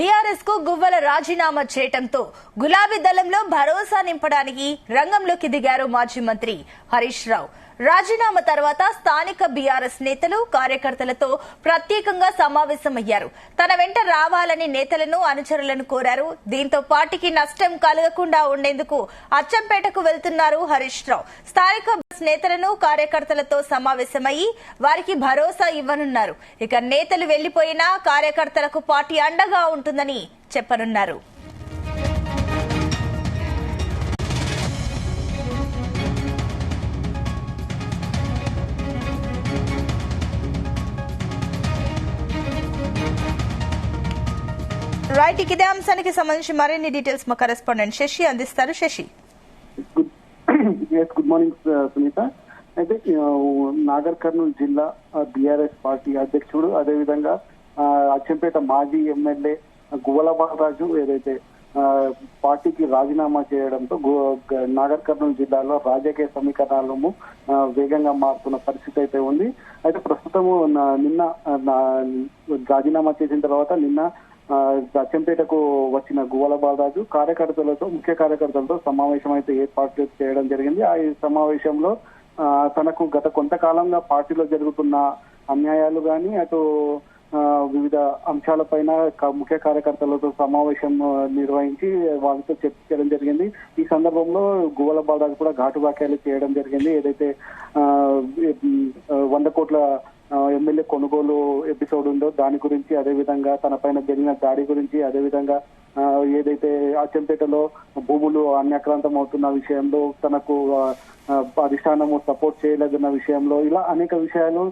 BRS కు గువ్వల రాజీనామా చేయడంతో గులాబీ దళంలో భరోసా నింపడానికి రంగంలోకి దిగారు మాజీ మంత్రి హరీష్ రావు. రాజీనామా తర్వాత స్థానిక బీఆర్ఎస్ నేతలు కార్యకర్తలతో ప్రత్యేకంగా సమావేశమయ్యారు. తన వెంట రావాలని నేతలను అనుచరులను కోరారు. దీంతో పార్టీకి నష్టం కలగకుండా ఉండేందుకు అచ్చంపేటకు వెళ్తున్నారు హరీష్ రావు. స్థానిక నేతలను కార్యకర్తలతో సమావేశమయ్యి వారికి భరోసా ఇవ్వనున్నారు. ఇక నేతలు వెళ్లిపోయినా కార్యకర్తలకు పార్టీ అండగా ఉంటుందని చెప్పనున్నారు. రైట్, ఇదే అంశానికి సంబంధించి మరిన్ని డీటెయిల్స్ మా కరెస్పాండెంట్ శశి అందిస్తారు. Sashi, good morning Sunitha. అయితే నాగర్ కర్నూలు జిల్లా బీఆర్ఎస్ పార్టీ అధ్యక్షుడు, అదేవిధంగా అచ్చంపేట మాజీ ఎమ్మెల్యే గువ్వల బాలరాజు ఏదైతే పార్టీకి రాజీనామా చేయడంతో నాగర్ కర్నూలు జిల్లాలో రాజకీయ సమీకరణాలను వేగంగా మారుతున్న పరిస్థితి అయితే ఉంది. అయితే ప్రస్తుతము నిన్న రాజీనామా చేసిన తర్వాత నిన్న అచ్చంపేటకు వచ్చిన గువ్వల బాలరాజు ముఖ్య కార్యకర్తలతో సమావేశం అయితే ఏర్పాటు చేయడం జరిగింది. ఆ సమావేశంలో తనకు గత కొంతకాలంగా పార్టీలో జరుగుతున్న అన్యాయాలు కానీ అటు వివిధ అంశాలపైన ముఖ్య కార్యకర్తలతో సమావేశం నిర్వహించి వాళ్ళతో చర్చించడం జరిగింది. ఈ సందర్భంలో గువ్వల బాలరాజు కూడా ఘాటు వ్యాఖ్యలు చేయడం జరిగింది. ఏదైతే 100 కోట్ల ఎమ్మెల్యే కొనుగోలు ఎపిసోడ్ ఉందో దాని గురించి, అదేవిధంగా తన పైన జరిగిన దాడి గురించి, అదేవిధంగా ఏదైతే అచ్చంపేటలో భూములు అన్యాక్రాంతం అవుతున్న విషయంలో తనకు అధిష్టానము సపోర్ట్ చేయలేదన్న విషయంలో, ఇలా అనేక విషయాలు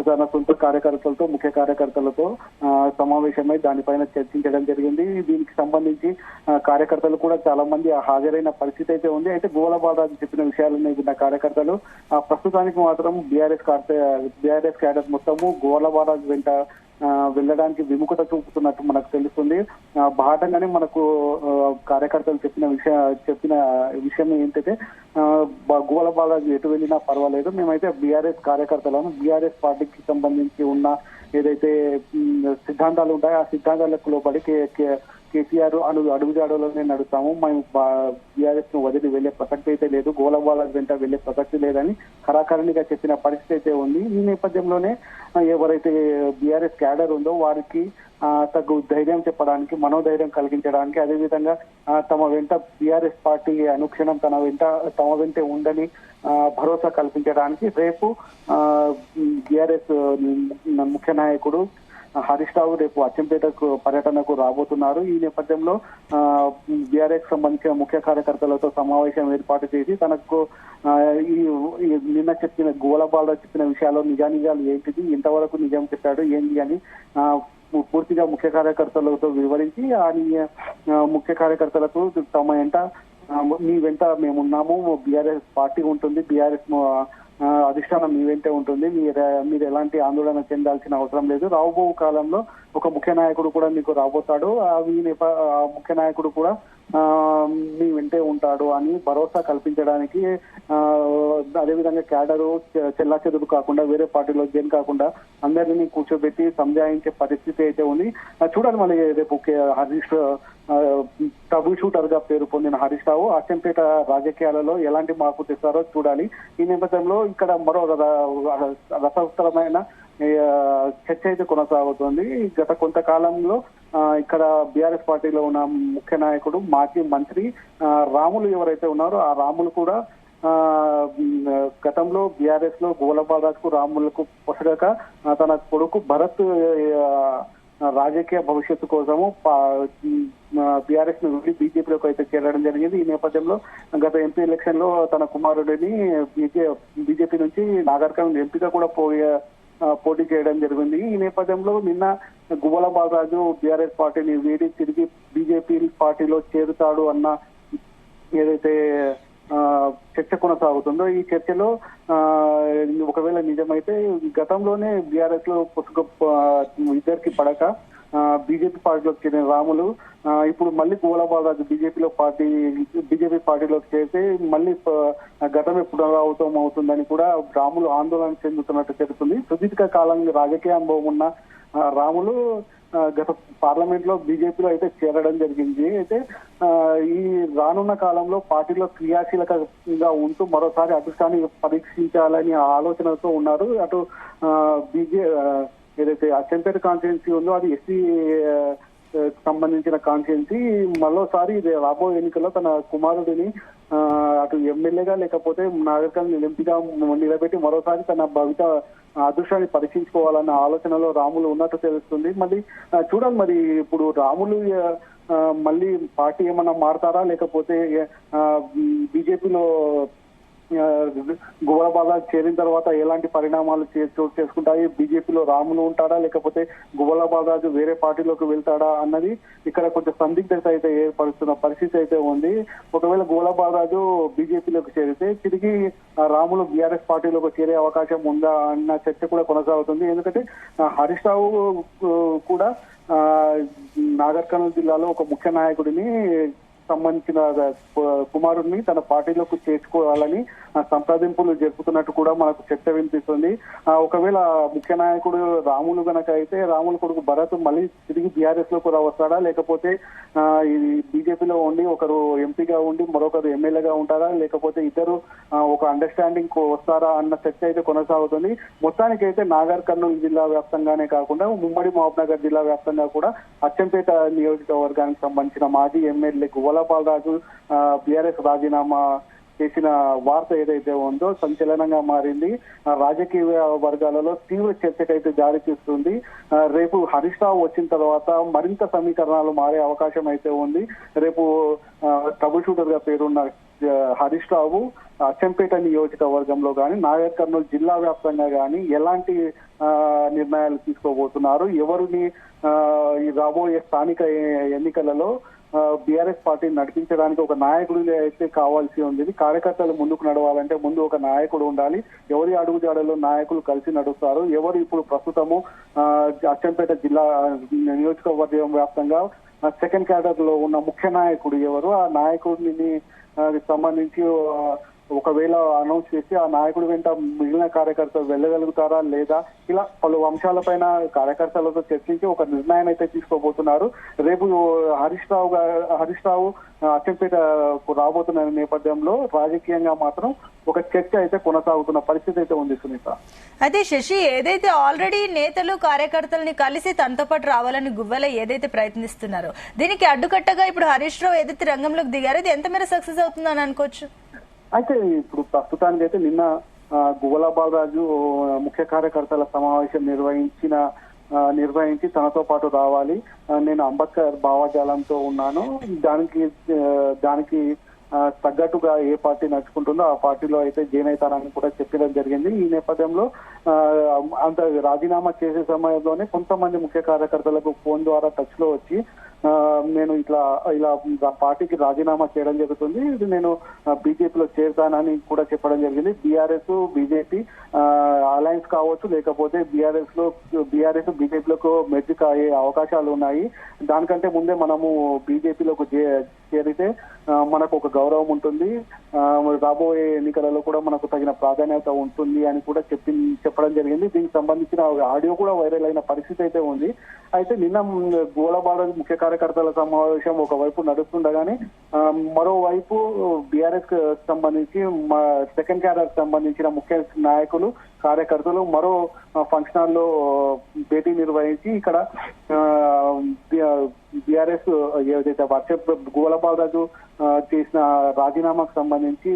తన సొంత కార్యకర్తలతో ముఖ్య కార్యకర్తలతో సమావేశమై దానిపైన చర్చించడం జరిగింది. దీనికి సంబంధించి కార్యకర్తలు కూడా చాలా మంది హాజరైన పరిస్థితి అయితే ఉంది. అయితే గువ్వల బాలరాజు చెప్పిన విషయాలను విన్న కార్యకర్తలు ప్రస్తుతానికి మాత్రం బీఆర్ఎస్ క్యాడర్ మొత్తము గువ్వల బాలరాజు వెంట వెళ్ళడానికి విముఖత చూపుతున్నట్టు మనకు తెలుస్తుంది. భాగంగానే మనకు కార్యకర్తలు చెప్పిన విషయం ఏంటంటే, గువ్వల బాలరాజు ఎటు వెళ్ళినా పర్వాలేదు, మేమైతే బీఆర్ఎస్ కార్యకర్తలను బీఆర్ఎస్ పార్టీకి సంబంధించి ఉన్న ఏదైతే సిద్ధాంతాలు ఉంటాయో ఆ సిద్ధాంతాలకు లోబడి కేసీఆర్ అడుగుజాడలోనే నడుస్తాము, మేము బీఆర్ఎస్ ను వదిలి వెళ్లే ప్రసక్తి అయితే లేదు, గువ్వల బాలరాజు వెంట వెళ్లే ప్రసక్తి లేదని ఖరాఖరణిగా చెప్పిన పరిస్థితి అయితే ఉంది. ఈ నేపథ్యంలోనే ఎవరైతే బీఆర్ఎస్ క్యాడర్ ఉందో వారికి తగు ధైర్యం చెప్పడానికి, మనోధైర్యం కలిగించడానికి, అదేవిధంగా తమ వెంట బీఆర్ఎస్ పార్టీ అనుక్షణం తమ వెంటే ఉందని భరోసా కల్పించడానికి రేపు బీఆర్ఎస్ ముఖ్య నాయకుడు హరీష్ రావు రేపు అచ్చంపేటకు పర్యటనకు రాబోతున్నారు. ఈ నేపథ్యంలో బీఆర్ఎస్ సంబంధించిన ముఖ్య కార్యకర్తలతో సమావేశం ఏర్పాటు చేసి తనకు నిన్న చెప్పిన గువ్వల బాలరాజు చెప్పిన విషయాల్లో నిజానిజాలు ఏంటిది, ఎంతవరకు నిజం చెప్పాడు ఏంటి అని పూర్తిగా ముఖ్య కార్యకర్తలతో వివరించి ముఖ్య కార్యకర్తలకు తమ మీ వెంట మేమున్నాము, బీఆర్ఎస్ పార్టీ ఉంటుంది, బీఆర్ఎస్ అధిష్టానం మీ వెంటే ఉంటుంది, మీరు ఎలాంటి ఆందోళన చెందాల్సిన అవసరం లేదు, రాబో కాలంలో ఒక ముఖ్య నాయకుడు కూడా మీకు రాబోతాడు, ఆ ముఖ్య నాయకుడు కూడా మీ వెంటే ఉంటాడు అని భరోసా కల్పించడానికి, అదేవిధంగా క్యాడరు చెల్లాచెదురు కాకుండా వేరే పార్టీలో జైన్ కాకుండా అందరినీ కూర్చోబెట్టి సంజాయించే పరిస్థితి అయితే ఉంది. చూడాలి మళ్ళీ రేపు హరీష్ ట్రబుల్ షూటర్ గా పేరు పొందిన హరీష్ రావు అచ్చంపేట రాజకీయాలలో ఎలాంటి మార్పు తెస్తారో చూడాలి. ఈ నేపథ్యంలో ఇక్కడ మరో రసవత్తరమైన చర్చ అయితే కొనసాగుతుంది. గత కొంతకాలంలో ఇక్కడ బీఆర్ఎస్ పార్టీలో ఉన్న ముఖ్య నాయకుడు మాజీ మంత్రి రాములు ఎవరైతే ఉన్నారో ఆ రాములు కూడా గతంలో బీఆర్ఎస్ లో గువ్వల బాలరాజుకు రాములకు పొసగక తన కొడుకు భరత్ రాజకీయ భవిష్యత్తు కోసము బీఆర్ఎస్ ను వెళ్ళి బీజేపీలోకి అయితే చేరడం జరిగింది. ఈ నేపథ్యంలో గత ఎంపీ ఎలక్షన్ లో తన కుమారుడిని బీజేపీ నుంచి నాగర్ కర్నూలు ఎంపీగా కూడా పోటీ చేయడం జరిగింది. ఈ నేపథ్యంలో నిన్న గువ్వల బాలరాజు బీఆర్ఎస్ పార్టీని వీడి తిరిగి బీజేపీ పార్టీలో చేరుతాడు అన్న ఏదైతే చర్చ కొనసాగుతుందో ఈ చర్చలో ఒకవేళ నిజమైతే గతంలోనే బీఆర్ఎస్ లో ఇద్దరికి పడక బీజేపీ పార్టీలోకి చేరిన రాములు ఇప్పుడు మళ్ళీ గువ్వల బాలరాజు బీజేపీ పార్టీలోకి చేరితే మళ్ళీ గతమే పునరావృతం అవుతుందని కూడా రాములు ఆందోళన చెందుతున్నట్టు తెలుస్తుంది. సుదీర్ఘ కాలం రాజకీయ అనుభవం ఉన్న రాములు గత పార్లమెంట్ లో బీజేపీలో అయితే చేరడం జరిగింది. అయితే ఈ రానున్న కాలంలో పార్టీలో క్రియాశీలకంగా ఉంటూ మరోసారి అదృష్టాన్ని పరీక్షించాలని ఆలోచనతో ఉన్నారు. అటు ఏదైతే అచ్చంపేట కాన్స్టిట్యున్సీ ఉందో అది ఎస్సీ సంబంధించిన కాన్స్టిట్యున్సీ. మరోసారి రాబోయే ఎన్నికల్లో తన కుమారుడిని అటు ఎమ్మెల్యేగా లేకపోతే నాగరికల్ని ఎంపీగా నిలబెట్టి మరోసారి తన భవిత అదృష్టాన్ని పరీక్షించుకోవాలన్న ఆలోచనలో రాములు ఉన్నట్టు తెలుస్తుంది. మళ్ళీ చూడాలి మరి ఇప్పుడు రాములు మళ్ళీ పార్టీ ఏమన్నా మారతారా లేకపోతే బీజేపీలో గువ్వలబాద చేరిన తర్వాత ఎలాంటి పరిణామాలు చోటు చేసుకుంటాయి, బీజేపీలో రాములు ఉంటాడా లేకపోతే గువ్వలబాదరాజు వేరే పార్టీలోకి వెళ్తాడా అన్నది ఇక్కడ కొంచెం సందిగ్ధత అయితే ఏర్పడుతున్న పరిస్థితి అయితే ఉంది. ఒకవేళ గువ్వలబాదరాజు బీజేపీలోకి చేరితే తిరిగి రాములు బీఆర్ఎస్ పార్టీలోకి చేరే అవకాశం ఉందా అన్న చర్చ కూడా కొనసాగుతుంది. ఎందుకంటే హరీష్ రావు కూడా నాగర్ కర్నూలు జిల్లాలో ఒక ముఖ్య నాయకుడిని సంబంధించిన కుమారుడిని తన పార్టీలోకి చేర్చుకోవాలని సంప్రదింపులు జరుపుతున్నట్టు కూడా మనకు చర్చ వినిపిస్తుంది. ఒకవేళ ముఖ్య నాయకుడు రాములు గనక అయితే రాములు కొడుకు భరత్ మళ్ళీ తిరిగి బీఆర్ఎస్ లోకి వస్తాడా లేకపోతే ఇది బీజేపీలో ఉండి ఒకరు ఎంపీగా ఉండి మరొకరు ఎమ్మెల్యేగా ఉంటారా లేకపోతే ఇద్దరు ఒక అండర్స్టాండింగ్ వస్తారా అన్న చర్చ అయితే కొనసాగుతుంది. మొత్తానికైతే నాగర్ కర్నూలు జిల్లా వ్యాప్తంగానే కాకుండా ఉమ్మడి మహబూబ్నగర్ జిల్లా వ్యాప్తంగా కూడా అచ్చంపేట నియోజకవర్గానికి సంబంధించిన మాజీ ఎమ్మెల్యే గువ్వలబాలరాజు బీఆర్ఎస్ రాజీనామా చేసిన వార్త ఏదైతే ఉందో సంచలనంగా మారింది. రాజకీయ వర్గాలలో తీవ్ర చర్చకైతే జారీ చేస్తుంది. రేపు హరీష్ రావు వచ్చిన తర్వాత మరింత సమీకరణాలు మారే అవకాశం అయితే ఉంది. రేపు ట్రబుల్ షూటర్ గా పేరున్న హరీష్ రావు అచ్చంపేట నియోజకవర్గంలో కానీ నాగర్ కర్నూలు జిల్లా వ్యాప్తంగా కానీ ఎలాంటి నిర్ణయాలు తీసుకోబోతున్నారు, ఎవరిని ఈ రాబోయే స్థానిక ఎన్నికలలో బీఆర్ఎస్ పార్టీని నడిపించడానికి ఒక నాయకుడు అయితే కావాల్సి ఉంది. కార్యకర్తలు ముందుకు నడవాలంటే ముందు ఒక నాయకుడు ఉండాలి. ఎవరి అడుగుజాడలో నాయకులు కలిసి నడుస్తారు, ఎవరు ఇప్పుడు ప్రస్తుతము అచ్చంపేట జిల్లా నియోజకవర్గం వ్యాప్తంగా సెకండ్ క్యాడర్ లో ఉన్న ముఖ్య నాయకుడు ఎవరు, ఆ నాయకుడిని సంబంధించి ఒకవేళ అనౌన్స్ చేసి ఆ నాయకుడు వెంట మిగిలిన కార్యకర్తలు వెళ్ళగలుగుతారా లేదా, ఇలా పలు అంశాలపైన కార్యకర్తలతో చర్చించి ఒక నిర్ణయం అయితే తీసుకోబోతున్నారు. రేపు హరీష్ రావు అచ్చంపేట రాబోతున్న నేపథ్యంలో రాజకీయంగా మాత్రం ఒక చర్చ అయితే కొనసాగుతున్న పరిస్థితి అయితే ఉంది సునీత. అయితే శశి, ఏదైతే ఆల్రెడీ నేతలు కార్యకర్తల్ని కలిసి తనతో పాటు రావాలని గువ్వల ఏదైతే ప్రయత్నిస్తున్నారో దీనికి అడ్డుకట్టగా ఇప్పుడు హరీష్ రావు ఏదైతే రంగంలోకి దిగారో ఇది ఎంత మేర సక్సెస్ అవుతుందని అనుకోవచ్చు? అయితే ఇప్పుడు ప్రస్తుతానికి అయితే నిన్న గువ్వలబాలరాజు ముఖ్య కార్యకర్తల సమావేశం నిర్వహించి తనతో పాటు రావాలి, నేను అంబేద్కర్ భావజాలంతో ఉన్నాను, దానికి తగ్గట్టుగా ఏ పార్టీ నడుచుకుంటుందో ఆ పార్టీలో అయితే జాయిన్ అవుతానని కూడా చెప్పడం జరిగింది. ఈ నేపథ్యంలో అంత రాజీనామా చేసే సమయంలోనే కొంతమంది ముఖ్య కార్యకర్తలకు ఫోన్ ద్వారా టచ్ లో వచ్చి నేను ఇలా పార్టీకి రాజీనామా చేయడం జరుగుతుంది, ఇది నేను బీజేపీలో చేరుతానని కూడా చెప్పడం జరిగింది. బీఆర్ఎస్ బీజేపీ అలయన్స్ కావచ్చు లేకపోతే బీఆర్ఎస్ బీజేపీలకు మెర్జ్ అయ్యే అవకాశాలు ఉన్నాయి, దానికంటే ముందే మనము బీజేపీలోకి చేరితే మనకు ఒక గౌరవం ఉంటుంది, రాబోయే ఎన్నికలలో కూడా మనకు తగిన ప్రాధాన్యత ఉంటుంది అని కూడా చెప్పడం జరిగింది. దీనికి సంబంధించిన ఆడియో కూడా వైరల్ అయిన పరిస్థితి అయితే ఉంది. అయితే నిన్న గువ్వలబాలరాజు ముఖ్య కార్యకర్తల సమావేశం ఒకవైపు నడుస్తుండగానే మరోవైపు బీఆర్ఎస్ సంబంధించి సెకండ్ క్యాడర్ సంబంధించిన ముఖ్య నాయకులు కార్యకర్తలు మరో ఫంక్షన్ హాల్లో భేటీ నిర్వహించి ఇక్కడ బీఆర్ఎస్ ఏదైతే గువ్వలబాలరాజు చేసిన రాజీనామాకు సంబంధించి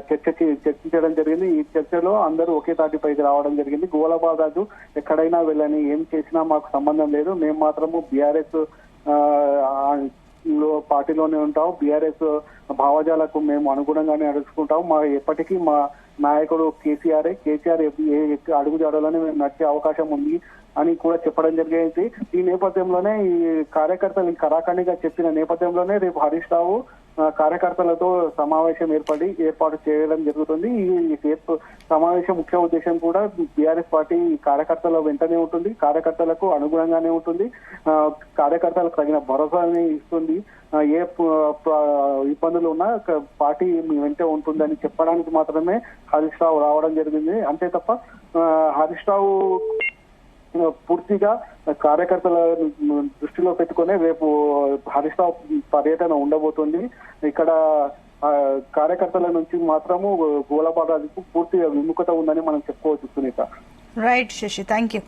చర్చించడం జరిగింది. ఈ చర్చలో అందరూ ఒకే తాటిపైకి రావడం జరిగింది. గువ్వలబాలరాజు ఎక్కడైనా వెళ్ళని ఏం చేసినా మాకు సంబంధం లేదు, మేము మాత్రము బీఆర్ఎస్ పార్టీలోనే ఉంటాం, బీఆర్ఎస్ భావజాలకు మేము అనుగుణంగానే నడుచుకుంటాం, ఎప్పటికీ మా నాయకుడు కేసీఆర్ అడుగుజాడలోనే మేము నడిచే అవకాశం ఉంది అని కూడా చెప్పడం జరిగింది. ఈ నేపథ్యంలోనే ఈ కార్యకర్తలు కరాఖండిగా చెప్పిన నేపథ్యంలోనే రేపు హరీష్ రావు కార్యకర్తలతో సమావేశం ఏర్పాటు చేయడం జరుగుతుంది. ఈ సమావేశం ముఖ్య ఉద్దేశం కూడా బీఆర్ఎస్ పార్టీ కార్యకర్తల వెంటనే ఉంటుంది, కార్యకర్తలకు అనుగుణంగానే ఉంటుంది, కార్యకర్తలకు తగిన భరోసాని ఇస్తుంది, ఏ ఇబ్బందులు ఉన్నా పార్టీ మీ వెంటే ఉంటుందని చెప్పడానికి మాత్రమే హరీష్ రావు రావడం జరిగింది. అంతే తప్ప హరీష్ రావు పూర్తిగా కార్యకర్తలను దృష్టిలో పెట్టుకునే రేపు హరీష్ రావు పర్యటన ఉండబోతుంది. ఇక్కడ కార్యకర్తల నుంచి మాత్రము గోలబాటాలకు పూర్తిగా విముఖత ఉందని మనం చెప్పుకోవచ్చు Sunitha. Right Sashi, thank you.